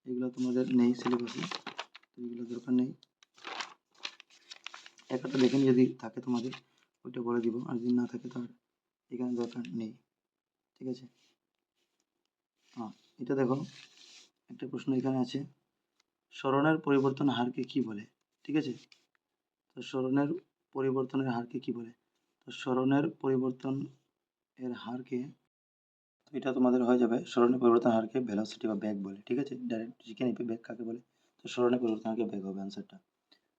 এগুলো তোমাদের নেই সিলেবাসে, তো এগুলো দরকার নেই, একটা দেখে নিই যদি থাকে তোমাদের ওইটা বলে দিব, আর যদি না থাকে তার এখানে দরকার নেই, ঠিক আছে? হ্যাঁ এটা দেখো একটা প্রশ্ন এখানে আছে, স্মরণের পরিবর্তন হারকে কি বলে, ঠিক আছে? তো স্মরণের পরিবর্তনের হারকে কি বলে? তো স্মরণের পরিবর্তন এর হারকে, এটা তোমাদের হয়ে যাবে স্মরণের পরিবর্তন হারকে ভেলোসিটি বা বেগ বলে, ঠিক আছে? ডাইরেক্ট শিখে নিবে বেগ কাকে বলে, তো স্মরণের পরিবর্তন হারকে বেগ হবে আনসারটা,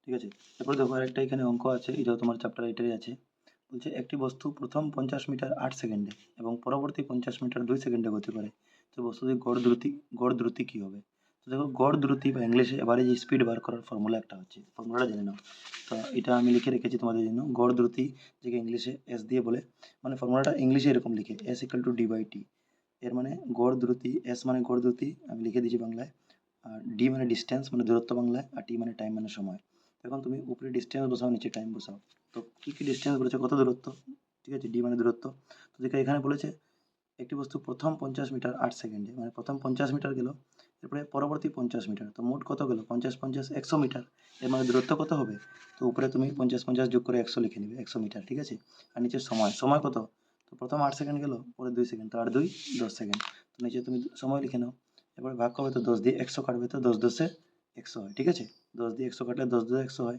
ঠিক আছে? এরপর দেখো আরেকটা এখানে অঙ্ক আছে, এটাও তোমার চ্যাপ্টার এটারই আছে, বলছে একটি বস্তু প্রথম 50 মিটার 8 সেকেন্ডে এবং পরবর্তী 50 মিটার 2 সেকেন্ডে গতি করে, তো বস্তুটির গড় দ্রুতি কী হবে? তো দেখো গড় দ্রুতি বা ইংলিশে এভারেজ স্পিড বার করার ফর্মুলা একটা হচ্ছে, ফর্মুলাটা জেনে নাও। তো এটা আমি লিখে রেখেছি তোমাদের জন্য, গড় দ্রুতি যেটা ইংলিশে এস দিয়ে বলে, মানে ফর্মুলাটা ইংলিশে এরকম লিখে S=d/t, এর মানে গড় দ্রুতি, এস মানে গড় দ্রুতি আমি লিখে দিয়েছি বাংলায়, আর ডি মানে ডিস্টেন্স মানে দূরত্ব বাংলায়, আর টি মানে টাইম মানে সময়। এখন তুমি উপরে ডিস্টেন্স বসাও, নিচে টাইম বসাও, তো কী কী ডিস্টেন্স বলেছে, কত দূরত্ব, ঠিক আছে? ডি মানে দূরত্ব। তো দেখো এখানে বলেছে একটি বস্তু প্রথম 50 মিটার 8 সেকেন্ডে, মানে প্রথম 50 মিটার গেল, এরপরে পরবর্তী 50 মিটার, তো মোট কত গেল? 50 50 100 মিটার, এর মানে দূরত্ব কত হবে? তো উপরে তুমি 50 50 যোগ করে 100 লিখে নেবে, 100 মিটার, ঠিক আছে? আর নিচে সময়, সময় কত? তো প্রথম 8 সেকেন্ড গেল, পরে 2 সেকেন্ড, তো 8 2 10 সেকেন্ড, তো নিচে তুমি সময় লিখে নাও। এরপরে ভাগ করবে, তো 10 দিয়ে 100 কাটবে, তো 10 10 100 হয়, ঠিক আছে? 10 দিয়ে 100 কাটলে 10 10 100 হয়,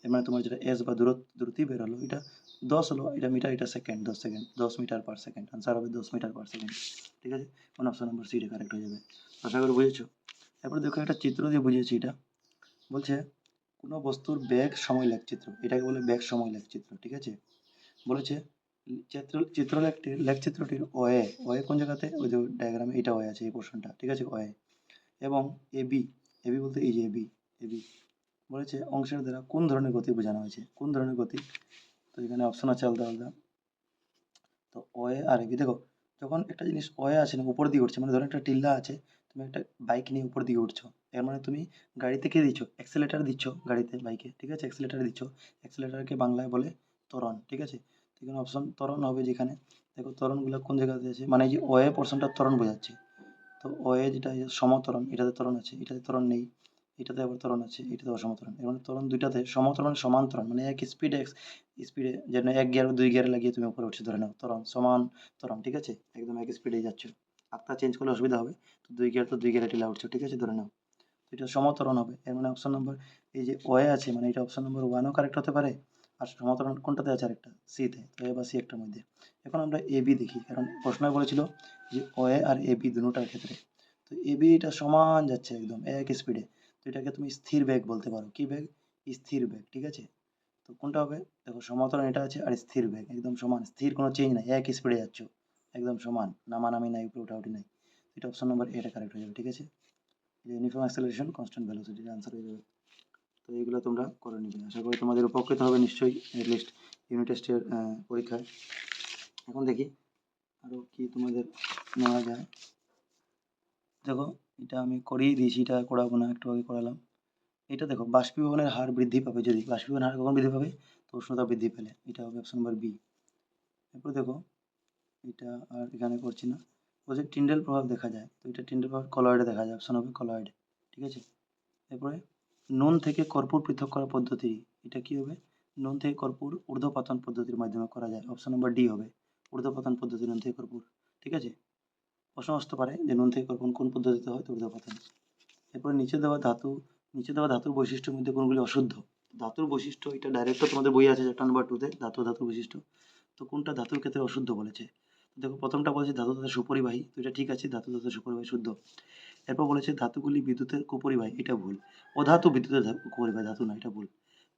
এর মানে তোমার যেটা এস বা দ্রুতি বের হলো, এটা 10 হলো, এটা মিটার, এটা second, 10 second, 10 metre per second, answer হবে 10 মিটার পার সেকেন্ড। ঠিক আছে, মানে অপশন নম্বর সিটা কারেক্ট হয়ে যাবে। আশা করি বুঝেছো। এরপর দেখো একটা চিত্র দিয়ে বুঝিয়েছি। এটা বলছে কোনো বস্তুর বেগ সময় লেখচিত্র, এটাকে বলে বেগ সময় লেখচিত্র। ঠিক আছে, বলেছে লেখচিত্রটির ওয়ে, ওয়ে কোন জায়গাতে, ওই যে ডায়াগ্রামে এটা ওয়ে আছে, এই পোর্শনটা। ঠিক আছে, ওয়ে এবং এবি, এবি বলতে এই যে এবি, এবি বলেছে অংশের দ্বারা কোন ধরনের গতি বোঝানো হয়েছে, কোন ধরনের গতি। তো এখানে অপশন আছে আলাদা আলাদা। তো ওয়ে আর এবি, দেখো যখন একটা জিনিস ওয়ে আছে না, উপর দিকে উঠছে, মানে ধরো একটা টিল্লা আছে, তুমি একটা বাইক নিয়ে উপর দিকে উঠছো, এর মানে তুমি গাড়িতে কে দিচ্ছ, অ্যাক্সেলেটার দিচ্ছ গাড়িতে, বাইকে। ঠিক আছে, অ্যাক্সেলেটার দিচ্ছ, অ্যাক্সেলেটারকে বাংলায় বলে ত্বরণ। ঠিক আছে, তো এখানে অপশন ত্বরণ হবে। যেখানে দেখো ত্বরণগুলো কোন জায়গাতে আছে, মানে এই যে ওয়ে পোর্শনটা ত্বরণ বোঝাচ্ছে। তো ওয়ে যেটা সমত্বরণ, এটাতে ত্বরণ আছে, এটাতে ত্বরণ নেই, এটাতে আবার ত্বরণ আছে, এটাতে অসমত্বরণ। এর মানে ত্বরণ দুইটাতে সমত্বরণ সমান ত্বরণ, মানে এক স্পিডে, স্পিডে যেন এক গিয়ার দুই গিয়ারে লাগিয়ে তুমি উপরে উঠছো, ধরে নাও ত্বরণ সমান ত্বরণ। ঠিক আছে, একদম এক স্পিডে যাচ্ছ, আঁকটা চেঞ্জ করলে অসুবিধা হবে, তো দুই গিয়ার তো দুই গিয়ারে টিলা উঠছো। ঠিক আছে, ধরে নাও, তো এটা সমত্বরণ হবে। এর মানে অপশন নম্বর, এই যে ওয়ে আছে, মানে এটা অপশন নম্বর ওয়ানও কারেক্ট হতে পারে। আর সমত্বরণ কোনটাতে আছে, আরেকটা সিতে, তো এ বা সি একটার মধ্যে। এখন আমরা এ বি দেখি, কারণ প্রশ্নই বলেছিল যে ওয়ে আর এ বি দুটোটার ক্ষেত্রে। তো এ বি এটা সমান যাচ্ছে একদম এক স্পিডে, তো এটাকে তুমি স্থির বেগ বলতে পারো। কি বেগ, স্থির বেগ। ঠিক আছে, তো কোনটা হবে, দেখো সমতরণ এটা আছে, আর স্থির বেগ একদম সমান, স্থির, কোনো চেঞ্জ নাই, এক স্পিডে যাচ্ছ একদম সমান, নামানামি নাই, উপরে উঠাউঠি নাই। এটা অপশন নম্বর এটা কারেক্ট হয়ে যাবে। ঠিক আছে, uniform acceleration constant velocity answer হয়ে যাবে। তো এইগুলো তোমরা করে নিবে, আশা করি তোমাদের উপকৃত হবে নিশ্চয়ই, অ্যাটলিস্ট ইউনিট টেস্টের পরীক্ষায়। এখন দেখি আরও কি তোমাদের নেওয়া যায়। দেখো এটা আমি করিয়ে দিয়েছি, এটা করাবো না, একটু আগে করালাম। এটা দেখো বাষ্পীভবনের হার বৃদ্ধি পাবে, যদি বাষ্পীভবনের হার কখন বৃদ্ধি পাবে, তো উষ্ণতা বৃদ্ধি পেলে, এটা হবে অপশন নম্বর বি। এরপর দেখো এটা আর এখানে করছি না, বলছে টিন্ডেল প্রভাব দেখা যায়, তো এটা টিন্ডেল প্রভাব কলয়েডে দেখা যায়, অপশন হবে কলয়েড। ঠিক আছে, এরপরে নুন থেকে কর্পূর পৃথক করার পদ্ধতি, এটা কি হবে, নুন থেকে কর্পূর ঊর্ধ্বপাতন পদ্ধতির মাধ্যমে করা যায়, অপশন নম্বর ডি হবে ঊর্ধ্বপাতন পদ্ধতি, নুন থেকে কর্পূর। ঠিক আছে, প্রশ্ন আসতে পারে যে নুন থেকে কর্পূর কোন পদ্ধতিতে হয়, তো ঊর্ধ্বপাতন। এরপর নিচে দেওয়া ধাতুর বৈশিষ্ট্যের মধ্যে কোনগুলি অশুদ্ধ। ধাতুর বৈশিষ্ট্য এটা ডাইরেক্ট তোমাদের বই আছে চ্যাপ্টার নাম্বার 2 তে, ধাতুর বৈশিষ্ট্য। তো কোনটা ধাতুর ক্ষেত্রে অশুদ্ধ বলেছে, দেখো প্রথমটা বলেছে ধাতু তথা সুপরিবাহী, তো এটা ঠিক আছে, ধাতু তথা সুপরিবাহী শুদ্ধ। এরপর বলেছে ধাতুগুলি বিদ্যুতের কুপরিবাহী, এটা ভুল। অধাতু বিদ্যুতের কুপরিবাহী, ধাতু না, এটা ভুল।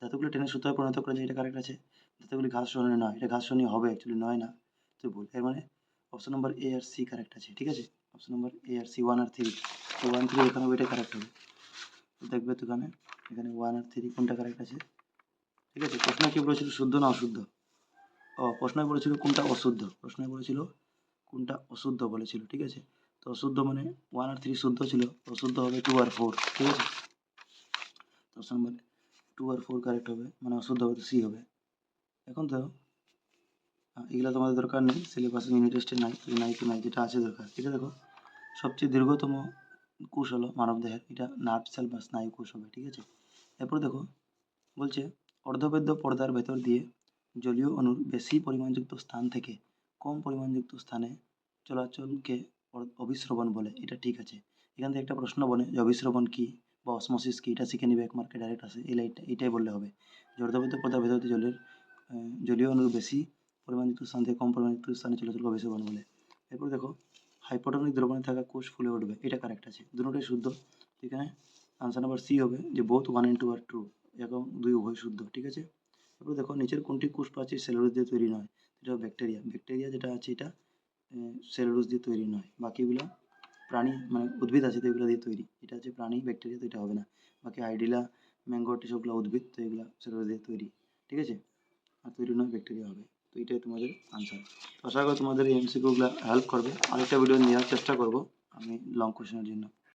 ধাতুগুলি টেনে সূত্রে পরিণত করা যায়, এটা কারেক্ট আছে। ধাতুগুলি ঘাস সহনীয় নয়, এটা ঘাস সহনীয় হবে, অ্যাকচুয়ালি নয় না, তো ভুল। এর মানে অপশন নম্বর এ আর সি কারেক্ট আছে। ঠিক আছে, অপশন নম্বর এ আর সি, 1 আর 3, তো 1 3 এখানে হবে, এটা কারেক্ট হবে। তো দেখবে তো এখানে, এখানে 1 আর 3 কোনটা কারেক্ট আছে। ঠিক আছে, প্রশ্ন কি বলেছিল, শুদ্ধ না অশুদ্ধ? ও, প্রশ্নই বলেছিল কোনটা অশুদ্ধ, প্রশ্নই বলেছিল কোনটা অশুদ্ধ বলেছিল। ঠিক আছে, তো অশুদ্ধ মানে 1 আর 3 শুদ্ধ ছিল, অশুদ্ধ হবে 2 আর 4। ঠিক আছে, তো অপশন নম্বর 2 আর 4 কারেক্ট হবে, মানে অশুদ্ধ হবে তো সি হবে। এখন তো এগুলো তোমাদের দরকার নেই, সিলেবাসে ইউনিট টেস্টে নাই, নাই তো নাই, যেটা আছে দরকার। এটা দেখো সবচেয়ে দীর্ঘতম কোষ হলো মানবদেহের, এটা নার্ভ সেল বা স্নায়ু কোষ হবে। ঠিক আছে, এরপর দেখো বলছে অর্ধবেদ্য পর্দার ভেতর দিয়ে জলীয় অণুর বেশি পরিমাণযুক্ত স্থান থেকে কম পরিমাণযুক্ত স্থানে চলাচলকে অভিস্রবণ বলে, এটা ঠিক আছে। এখান থেকে একটা প্রশ্ন বলে যে অভিস্রবণ কি বা অসমোসিস কি, এটা শিখে নিবে, এক মার্কে ডাইরেক্ট আসে, এই লাইনটা এটাই বললে হবে যে অর্ধবেদ্য পর্দার ভেতর দিয়ে জলীয় অণুর বেশি পরিমাণযুক্ত স্থান থেকে কম পরিমাণযুক্ত স্থানে চলাচলকে অভিস্রবণ বলে। এরপর দেখো হাইপোটনিক দ্রবণে থাকা কোষ ফুলে উঠবে, এটা কারেক্ট আছে, দুটোটাই শুদ্ধ। এখানে আনসার নাম্বার সি হবে যে বোথ 1 and 2 আর ট্রু, এবং 2 উভয় শুদ্ধ। ঠিক আছে, তারপর দেখো নিচের কোনটি কোষ প্রাচীর সেলুলোজ দিয়ে তৈরি নয়, এটা ব্যাকটেরিয়া, ব্যাকটেরিয়া যেটা আছে এটা সেলুলোজ দিয়ে তৈরি নয়। বাকিগুলো প্রাণী মানে উদ্ভিদ আছে, তো এগুলো দিয়ে তৈরি, এটা হচ্ছে প্রাণী, ব্যাকটেরিয়া, তো এটা হবে না। বাকি আইডিলা, ম্যাঙ্গোটি সবগুলো উদ্ভিদ, তো এগুলো সেলুলোজ দিয়ে তৈরি। ঠিক আছে, আর তৈরি নয়, ব্যাকটেরিয়া হবে। তো এটাই তোমাদের আনসার। তো আশা করি তোমাদের এই এমসিকিউগুলো হেল্প করবে, আরেকটা ভিডিও নেওয়ার চেষ্টা করব আমি লং কোশ্চেনের জন্য।